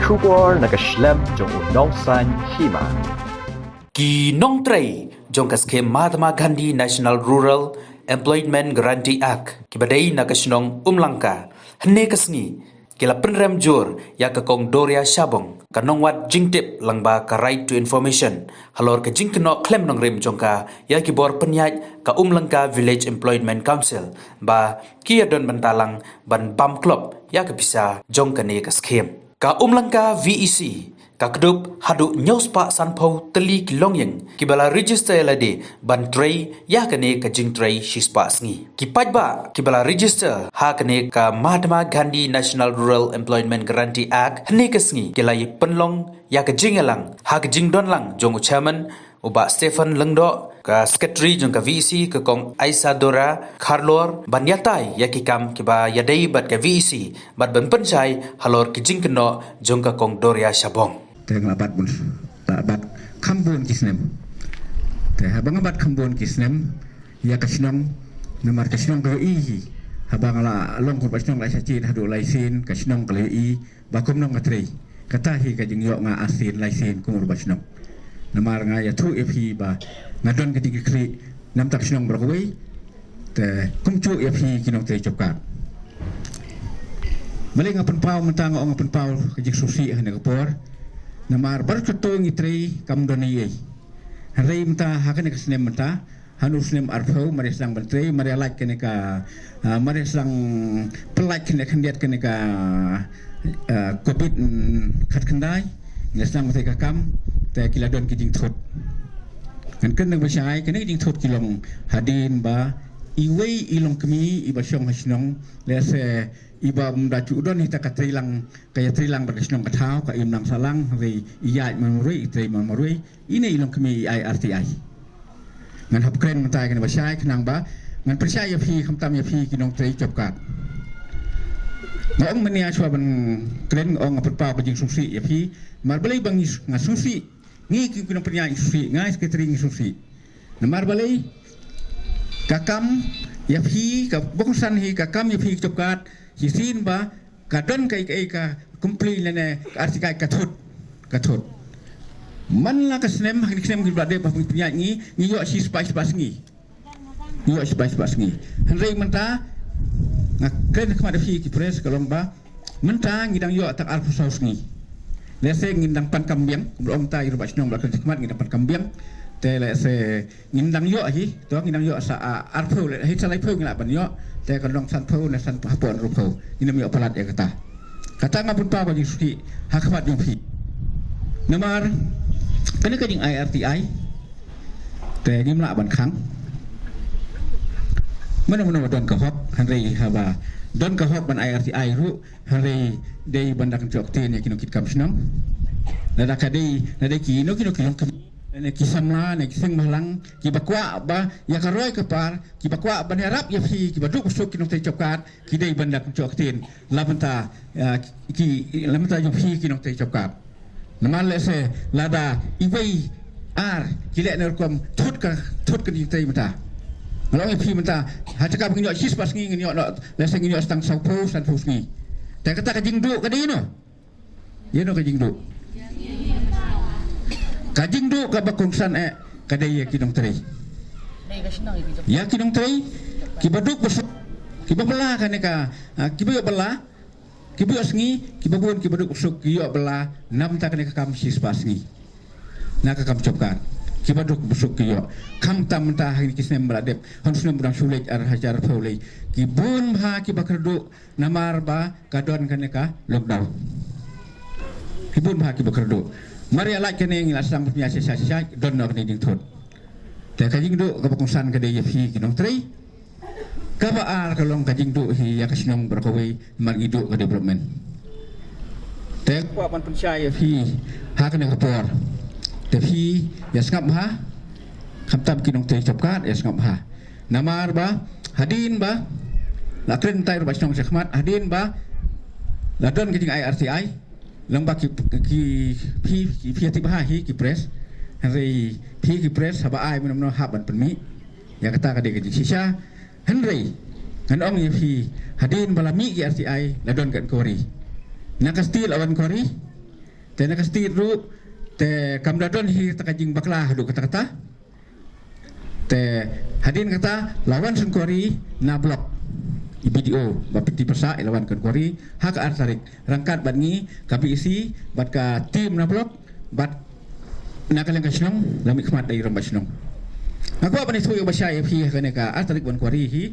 Kubor nakaslem jong unongsan hima. Ki nongtray jong kaskem Mahatma Gandhi National Rural Employment Guarantee Act kibadai nakasnong umlangka hne kasngi kila penrem jur ya kakong Doria Shabong kanong wat jingtip langba ka right to information halor ka jingkno klem nong rem jongka ya kibor penyaj ka umlangka Village Employment Council ba kia don bentalang ban bam club ya bisa jongka ne kaskem ka umlangka VEC kakdup hadu nyospa sanpau teli kilongyeng kibala register lade ban tray ya kane ka jing tray shispa sngi kipaj ba kibala register ha kane ka Mahatma Gandhi National Rural Employment Guarantee Act hne ka sngi kilai penlong ya ka jing elang ha ka jing don lang jong chairman uba Stephen Lengdo ka secretary jong ka VEC ka kong Aisadora Carlor banyatai ya kikam kiba yadai bat ka VEC bat ban penchai halor ki jing keno jong ka kong Doria Shabong teng labat bun labat kambun kisnem teh habang abat kambun kisnem ya kasnong nomor kasnong ke i habang la long ko kasnong lai sacin hadu laisin kasnong ke i bakum nong ngatri kata hi ka jing yo nga asin laisin kumur basnong nomor nga ya tu epi ba ngadon ke tinggi kri nam tak kasnong berkoi teh kumcu epi kinong tei copkat maling ngapen pau mentang ngapen pau ke jing susi hane kapor namar berketong itri kam doni hari menta hakan ke snem menta hanu snem arfau mari sang bentri mari alak kene ka mari sang pelak kene kandiat kene ka covid khat khandai ngesang mate ka kam te kila don kijing thot kan nang basai kene kijing thot kilong hadin ba iwei ilong kemi iba syong hasnong lese iba mda chudon hita ka trilang kaya trilang berkesnong kathau ka imnang salang ri iyai mamrui itri mamrui ine ilong kemi IRTI ngan hab kren mentai kan basai kenang ba ngan percaya phi khamtam ya phi kinong tri chopkat ngong menia chwa ban kren ong apurpa ka jing sungsi ya phi mar balai bang nga sungsi ngi kinong pernya sungsi ngai sekretari sungsi namar balai kakam ya phi ka bongsan hi kakam ya phi chopkat hisin ba kadon kai ka kumpli lene artikai kathut man la ka snem snem ki blade ba punya ngi yo si spice ngi hanrei menta na kren kama fi ki pres kalong ba menta ngi dang yo tak alfu saus ngi lese ngi dang pan kambiang om ta iru ba snong ba kan khmat ngi dang pan kambiang te lese ngi dang yo hi to ngi dang yo sa alfu le hi salai phu ngi la ban yo te kalong san phu na san pahpon ru phu ini mi opalat ya kata ngapun pa ba jing suki hakmat yung phi namar kene ka jing IRTI te ngi mla ban khang mana don ka hok hanrei haba don ka hok ban IRTI ru hanrei dei bandak jok te ne kinokit kam snong nada ka dei ki no kilong kam ne kisamla ne kiseng malang ki bakwa ba ya karoi kapar ki bakwa ban harap ya phi ki baduk usuk kinong te chopkat ki dei bandak jok ten lamenta ki lamenta yo phi kinong te chopkat namal lese lada iwei ar ki le ner kom thut ka ni te mata Kalau yang minta, hati kau ingin sis pas ingin yo, lesen ingin yo stang saupo san fusni. Tapi kata kajing du kadi no, ye no kajing du. Kajing du kabakungsan kadai ya kinong teri. Ya kinong teri, kibaduk besuk, kibabela kan ka, kibayo bela, kibayo sengi, kibabun kibaduk besuk, kiyo bela, nam tak kan kam sis pas ngi. Nak kam copkan. Kibaduk busuk kiyo kam tam ta hari kisnem beladep hansnem budang sulit ar hajar faulai kibun ha kibakerdu namar ba kadon kaneka lockdown kibun ha kibakerdu mari ala kene ngila sam punya sisa don nok ni ding thot te kajing du kabakungsan kade yefi kinong trei kaba ar kalong kajing du hi ya kasnong berkawai margidu ka development te kwa pan percaya fi ha kene kapor tapi ya sengap ha khamtam kinong te chopkat ya sengap ha namar ba hadin ba la kren tai ro basnong sekhmat hadin ba la don kijing IRTI lembak ki pi ti ba hi ki press hari pi ki press haba ai menom haban penmi ya kata ka de ki sisa henry kan ong ye pi hadin balami ki RTI la don kan kori nakastil awan kori te nak stit ru te kamdadon hi takajing bakla hadu kata-kata te hadin kata lawan sengkori na blok i video bapiti persa lawan kan kori hak artarik rangkat bangi kapi isi bat ka tim na blok bat nakalang kasnong lamik khmat dai ram basnong aku apa ni suyo basya fi kana ka artarik ban kori hi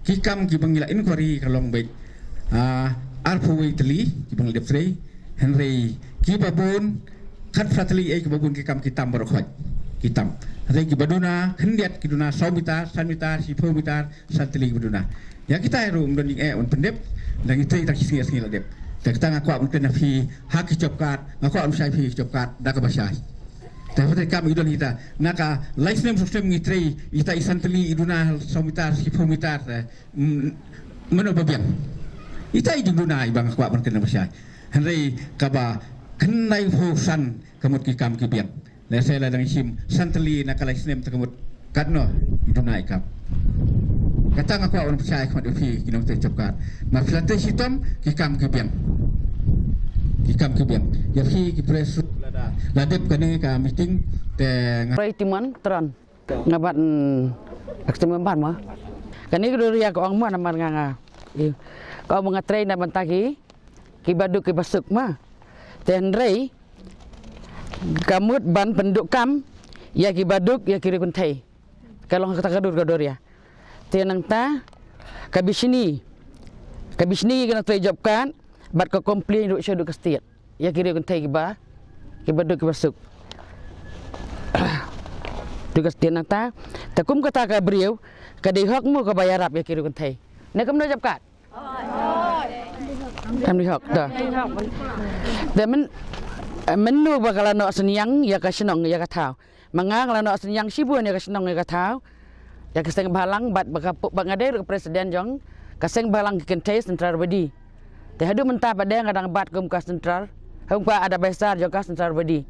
kikam ki bangila in kori kalong baik arfu itli ki bangil depsrei henry ki babun khat fratli ai ki babun kikam kitam barakhot kitam hari ki baduna hendiat ki duna 100 meter 1 meter 10 meter satli baduna ya kita rum dan on pendep dan itu tak singi la dep tak kita ngaku mungkin fi hak jobkat ngaku am sai fi jobkat da ka basai tapi kami idon kita naka license system ngitrei ita isantli iduna 100 meter 10 meter meno babian ita iduna ibang ngaku mungkin basai henry kaba kenai hosan kamut ki kam ki bian la sai la dang sim santli naka license takamut kadno iduna ikam kata ngaku orang percaya kepada fi kinong tercapkan mafilate hitam kikam kibiang ya fi kipres ladep kene ka meeting te ngai timan tran ngabat ekstrem ban ma kani gloria ko ang ma naman nga ko mga train na bantagi kibaduk kibasuk ma tenrei kamut ban penduk kam ya kibaduk ya kiri kuntai kalau kata gadur ya tianang ta kabisini kena terjawabkan bat ko komplain duk syadu kastit ya kira kun tai kiba duk kibasuk tugas tianang ta takum kata ka beriau ka dihok mu ka bayarap ya kira kun tai ne kam no jawabkan kam dihok dah dan menu bakalan no senyang ya ka senong ya ka thau mangang la no senyang sibun ya ka senong ya ka thau ya keseng balang bat bangadai ke presiden jong keseng balang kentai sentral bedi teh hadu mentah pada ngadang bat kum ka sentral hangpa ada besar jong ka sentral bedi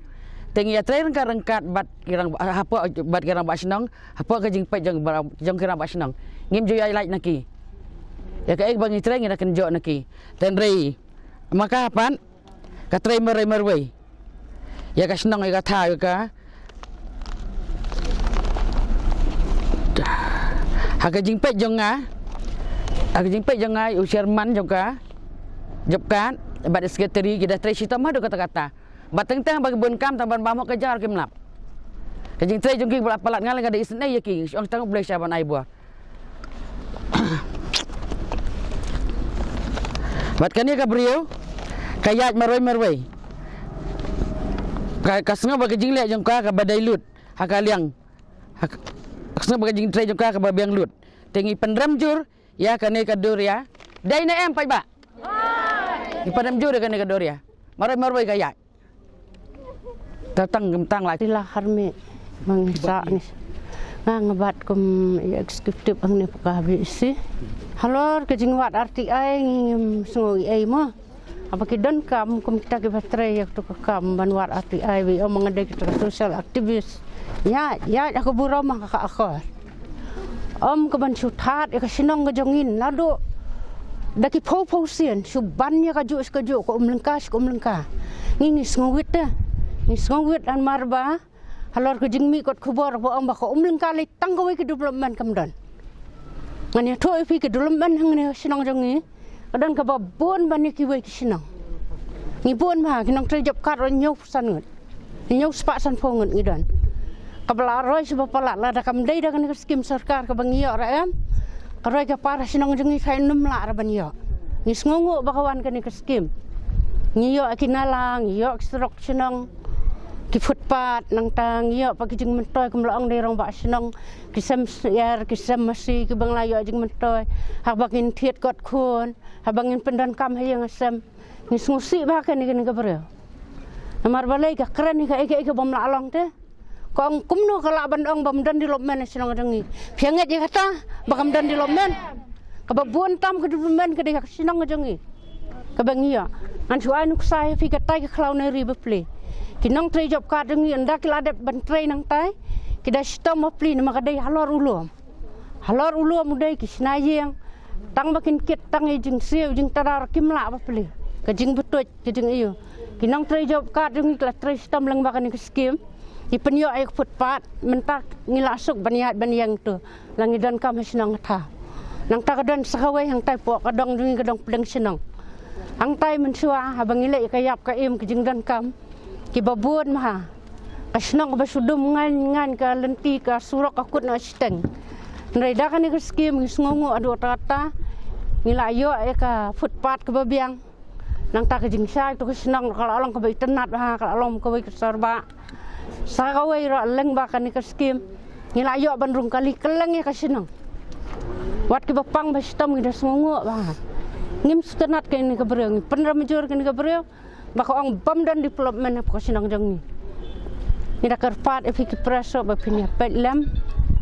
tengi ya train ka rengkat bat kirang apa bat kirang basnong apa ka jing pet jong kirang basnong ngim joy like naki ya ka ek bangi train ngira kenjo naki tenrei maka apan ka train merwei ya ka senong ya ka tha ka Hak jingpet jonga Chairman jonga jobkan bat sekretari kita tresi tamah do kata-kata bateng-teng bagi bunkam tamban bamok kejar kimlap kajing tre jongki palat ngal ngada isnai yaki ong tang boleh saban ai buah bat kani ka brio kayat maroi kasnga bagi jing le jongka ka badai lut hakaliang Aksana bagi jing tre jongka ka babiang lut tengi pendram jur ya kane kadur ya dai na em pai ba di pendram jur kane kadur ya maroi kaya tatang gemtang lai lah harme mangsa ni ngabat kum eksekutif ang ni pakabisi halor ke jingwat RTI ngim sungoi ai mo apa kidon kam kum kita ke batre yak to kam banwat RTI wi mangade kita social aktivis ya aku buro mah kakak akor keban syuthat ya kasinong gajongin lado daki po sian suban ya kaju ko umlengka ngis ngwit dah ngis ngwit an marba halor ke jingmi kot khubor bo amba ko umlengka le tanggawi ke development kamdan ngani thoi pi ke development hang ne sinong jongi kadan ka babon bani ki we sinong ngibon ma kinong terjap kat nyau san ngut nyau spak san fongut ngidan kabla roy sebab pala la da kam dai da kan skim sarkar ka bangiyo ra em roy ka para sinong jongi khai num la ra bangiyo ngis ngongo bakawan kan ka skim ngiyo akinala ngiyo strok sinong ki footpath nang tang ngiyo pagi jing mentoy kumlaong dai rong ba sinong kisam yar kisam masi ki bang layo jing mentoy ha bangin thiet got khon ha bangin pendan kam hayang asam ngis ngusi ba kan ka bro namar balai ka kran ka eke bom la along te kong kumno kala bandong bamdan di lopmen sinong dangi pianget je kata bakamdan di lopmen kababun tam ke development ke dia sinong jangi kabangia an suai nuk sai fi ka tai ka klau na ri beple kinong tre job ka dangi anda kiladat ban tre nang tai kida stom pli nama kadai halor ulum dai ki sinayeng tang bakin kit tang jing siu jing tarar kimla beple ka jing betut ke jing iyo kinong tray job card yung ikla tray sistem lang bakan ni skim di penyo ay footpath mentak ngilasuk baniat tu langi dan kam sinang tha nang ta kadon sakawai hang tai po kadong dung kadong pedang sinang hang tai mensua habang ile kayap ka im kijing dan kam ki babun maha kasnang basudum ngan ka lenti ka surok akut na steng nrai da kan ni skim ngongo adu tata ngilayo ka footpath ke babiang nang ta ke jingsa tu senang kalau along ke tenat ha kalau along ke sarba sakawai ro leng ba kan ke skim ngilayo bandrung kali keleng ya ka senang wat ke bapang ba sistem ngi songo ba ngim tenat ke ni ke breung penra major ke ni ke breung ba ko ang bam dan development ko senang jang ni ni da kerpat efik preso ba pinya petlem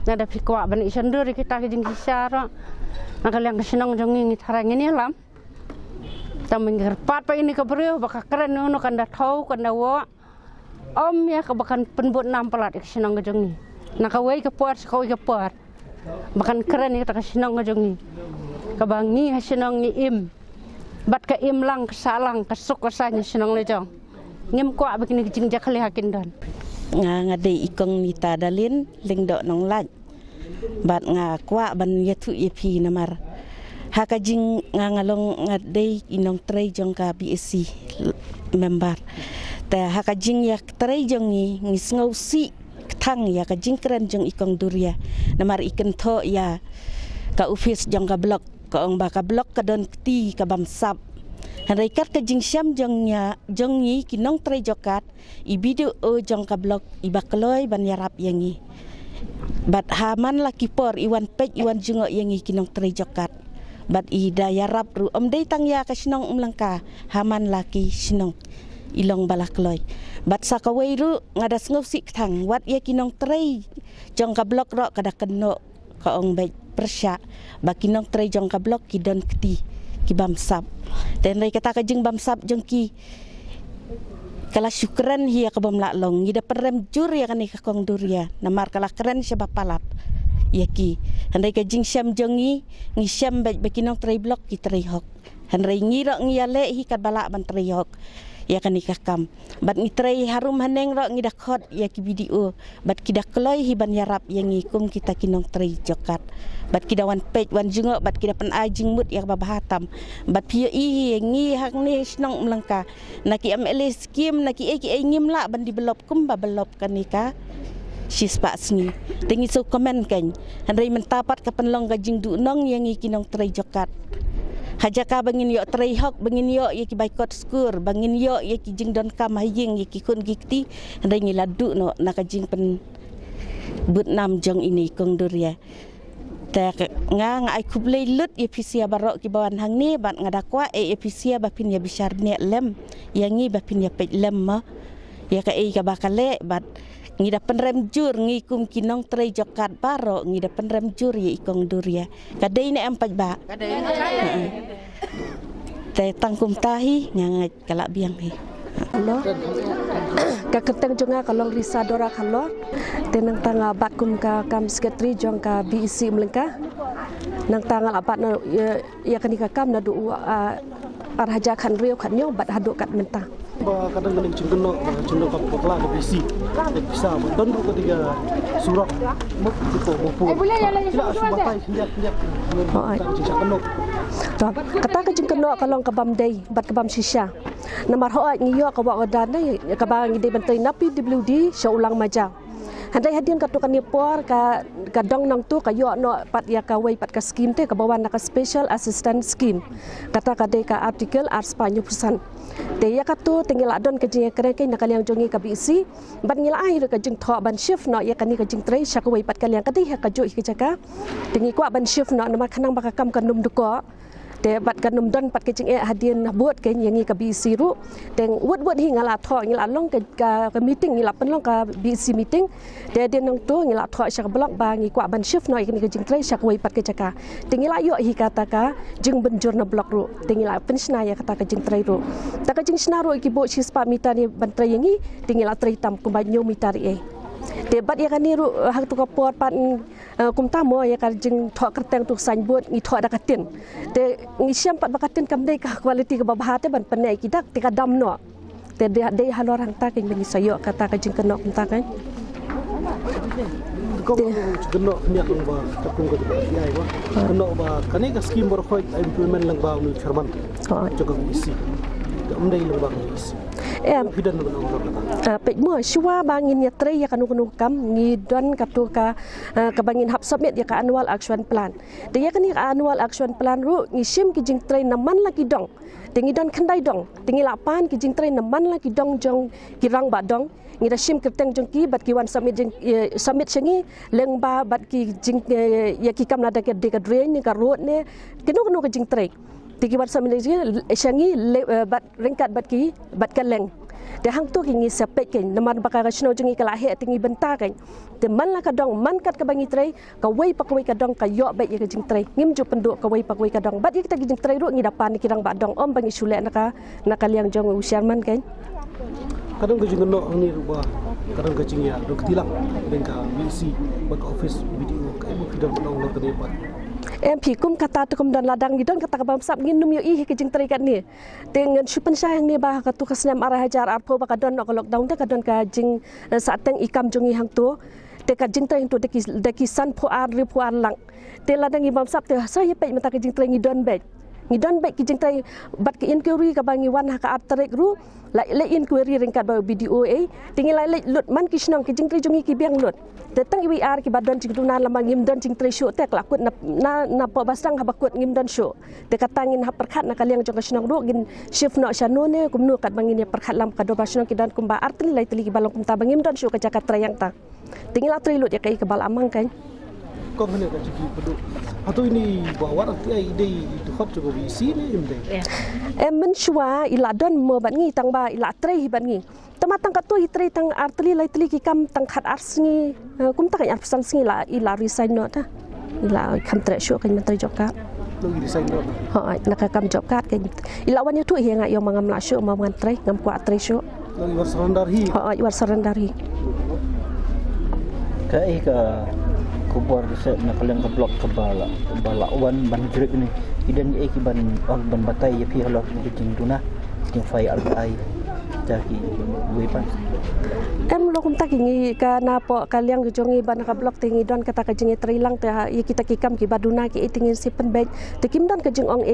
na da fikwa ban isandur kita ke jingsa ro nakaliang kesenang jang ni tharang ni lam taming gerpat pa ini kebreu baka keren no kanda thau kanda wo om ya kebakan penbut 6 pelat kesenang jang ni nakawai ke puat sekawai ke puat bakan keren ni ta kesenang jang ni kabangi kesenang ni im bat ka im lang kesalang kesuk kesanya senang le jang ngem kwa begini jing jakali hakin dan ngade ikong ni ta dalin lingdo nong laj bat nga kwa ban yetu yepi namar hakajing ngalong ngade inong tray jong ka BSC member ta hakajing yak tray jong ni ngisngau si thang ya kajing keren jong ikong duria namar iken tho ya ka office jong ka blok ka ong ba ka blok ka don ti ka bamsap hanrai kat kajing syam jong nya jong ni kinong tray jokat ibidu o jong ka blok ibakloi ban yarap yangi bat haman laki por iwan pej iwan jungo yangi kinong tray jokat bat ida yarap ru dei tang ya ka sinong umlangka haman laki sinong ilong balakloi bat sakawai ru ngadas ngopsi thang wat ya kinong tray jong ka blok ro kada keno ka ong bej persya ba kinong tray jong ka blok ki don kti ki bamsap dan rai kata ka jing bamsap jong ki kala syukran hiya ka bam laklong ngida perem jur ya kan ka kong duria namar kala keren sebab palat yaki handai ka jing syam jongi ngi syam bakinong tray blok ki tray hok handai ngira ngiyale hi kat balak ban tray hok ya kan ikakam bat ngi tray harum haneng ro ngi dakhot ya ki video bat kidak kloi hi ban yarap yang ngikum kita kinong tray jokat bat kidawan pej wan jungo bat kidapan ajing mut ya babahatam bat pio i ngi hak ni snong mlangka naki amle skim naki eki ngim la ban develop kum ba belop kanika sispa sni tingi so komen kan handai mentapat kapan long gajing du nong yang kinong tray jokat hajaka bangin yo tray hok bangin yo ki baikot skur bangin yo ki jing don kam haying ki kun gikti handai ngiladu no nakajing pen but nam jong ini kong duria ta nga ai kublei lut episia barok ki bawan hang ni bat ngadakwa episia bapin ya bishar ne lem yangi bapin ya pej lem ma ya ka ka bakale bat ngida penrem jur ngikum kinong tray jokat baro ngida penrem jur ya ikong duria kadai ne empat ba te tangkum tahi ngangat kalak biang hi Hello, kaketeng jonga kalong risa dora kalo, tenang tanga bakum ka kam sekretari jong ka BEC melengka, nang tanga apat na ya kanika kam na du arhaja kan rio kan nyong bat hadu kat mentah. Ba kadang-kadang cendok kapokla ke BEC, bisa don ketiga surak muk itu bupu. Tidak sebatai senjak kata ka jing keno kalong kabam day bat kabam shisha namar hoat ngiyo ka wa odan dai ka bang ide bantay napi WD sya ulang maja handai hadian ka tukan ni por ka dong nang tu ka yo no pat ya ka wai pat ka scheme te ka bawan ka special assistant scheme kata ka de ka artikel ar Spanyol persen te ya ka tu tinggal adon ka jing kere kai nakaliang jongi ka BC bat ngila ai ka jing tho ban shift no ya ka ni ka jing trai sya ka wai pat kaliang ka dei ka jo ki jaka tingi kwa ban shift no namar khanang ba ka kam ka num duko te bat kanum don pat kecing hadian buat ke yang ka BC ru teng wot hingala tho ngila long ka meeting ngila penlong ka BC meeting te dia nang tu ngila tho syak blok ba ngi kwa ban shift no ikni ke jing trai syak wai pat ke jaka tingila yo hi kata ka jing benjur na blok ru tingila pensna ya kata ka jing trai ru ta ka jing sna ru ki bo sispa mita ni ban trai yangi tingila trai tam ku banyo mita ri debat ya kan ni ru hak tu ka pot pat kum tamo ya kan jing tho kerteng tu san buat ngi tho da katin te ngi siam pat bakatin kam dei ka quality ka babahate ban panai kidak te ka dam no te de halor hang ta king bagi sayo kata ka jing kenok ta kan Kau kenok niat lang ba kapung ko ba ay ba kenok ba kani ka scheme bor khoi implement lang ba ni chairman joga isi amdai lang ba isi bidan lang ba pe mo shwa bangin ya tre ya kanu kam ngi don katu ka bangin hap submit ya ka annual action plan de ya kani annual action plan ru ngi sim ki jing tre naman lagi dong tingi don khandai dong tingi lapan ki jing tre naman lagi dong jong kirang ba dong ngi da sim kerteng jong ki bat ki wan submit jing submit changi leng ba bat ki jing ya ki kam la da ke de ka drain ni ka road ne kenu ka jing tre tiki wan submit jing changi bat ringkat bat ki bat ka leng de hang tu ki sepek ken namar bakara shno jing ka la he tingi benta kan de man la ka dong man kat ka bangi tre ka wei pak wei ka dong ka yo bet ya ka jing tre ngim ju penduk ka wei pak wei ka dong bat ya kita jing tre ru ngi dapan ni kirang ba dong om bangi shule naka liang jong usian man kan kadang ka jing no ni ruba kadang ka jing ya dok tilang bengka VC back office video ka ibu tidak menong ka depan em pi kum kata tu kum dan ladang gidon kata ka bam sap ngin num yo i ke jing tre kat ni dengan supen sayang ni ba ka tu ka snam arah hajar arpo ba ka don ka lockdown te ka don ka jing sateng ikam jongi hang tu te ka jing tre tu de ki san pho ar ri pho ar lang te ladang i bam sap te sa ye pe mata ka jing tre ngi don bet ki jing tre bat ki inquiry ka bangi wan ha ka atrek ru lai inquiry ringkat ba video tinggi lai lut man ki snong ki jing tre jongi ki biang lut tetang iwi ar ki badon jing dunan lama ngim don jing tre show tek lakut na po basang ha bakut ngim don show te katangin ha perkhat na kaliang jong ka snong ru gin shift no shanu ne kumnu kat bangin ya perkhat lam ka do ba snong ki dan kumba artli lai teli ki balong kumta bangim don show ka jakarta yang ta tinggi la tri lut ya kai ke bal amang kan kau mana kat ciki peduk atau ini bawa arti ai ide itu hot cukup isi ni imde men shwa ila don mo ban ngi tang ba ila tre ban ngi tama tang ka tu tre tang artli lai tli ki kam tang khat ars ngi kum ta kan arsan singi la ila resign no ta ila kam tre shu kan menteri jokat lagi resign no ha nak kam jokat kan ila wan tu hi nga yo mangam la shu ma ngan tre ngam kwa tre shu lagi war surrender hi war surrender hi kai ka kubor set na kalang ka block ka bala wan ban jrik ni idan ni ki ban ban batai ya pi halok ni jing tuna jing fai al ai jaki wepan em lo kum tak ngi ka na po kaliang jongi ban ka block tingi don kata ka jingi trilang te ya kita ki kam ki baduna ki itingin sipen bet te kim don ka jing ong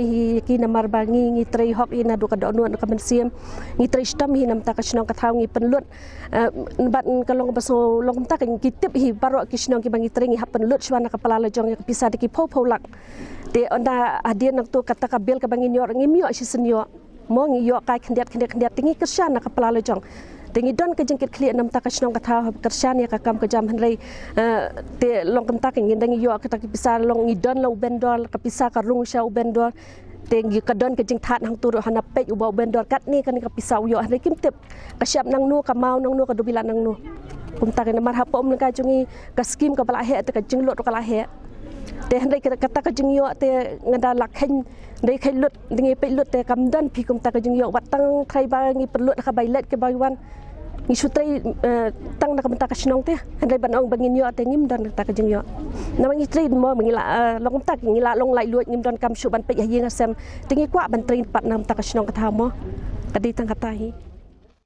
ki namar bangi ngi tri hok ina do ka do nu ka mensiam ngi tri stam hi nam ta ka snong ka thau ngi penlut bat kalong baso long tak ki tip hi baro ki snong ki bangi tri ngi hapen lut shwana ka pala jong ki pisa ki pho lak te onda adien nak tu kata ka bel ka bangi nyor ngi myo si senyo mo ngi yo kai khendiat tingi kersan ka pala jong tingi don ka jengkit kli nam ta ka snong ka thau kersan ya ka kam ka jam hanrei te long kam tak ngi dangi yo ka ta ki pisa long ngi don lo bendol ka pisa ka rung sha bendol tengi ka don ka jing that hang tu hana pe u ba bendol kat ni kan ka pisa yo hanrei kim tip ka siap nang nu ka mau nang nu ka dubila nang nu kum tak na mar ha pom ka jungi ka skim ka bala he te ka jing lot ka la he te hanrei kata ka jing yo te ngada lakhen dei khai lut dingi pe lut te kam dan pi kum ta ka jing yo wat tang khai ba ngi perlut ka bai let ke bai wan ngi sutrai tang na kam ta ka snong te hanrei ban ong bangin yo te ngim dan ta ka jing yo na ngi tri mo ngi la long ta ngi la long lai luat ngim don kam su ban pe ya yeng asem tingi kwa ban trin pat nam ta ka snong ka tha mo ka di tang ka ta hi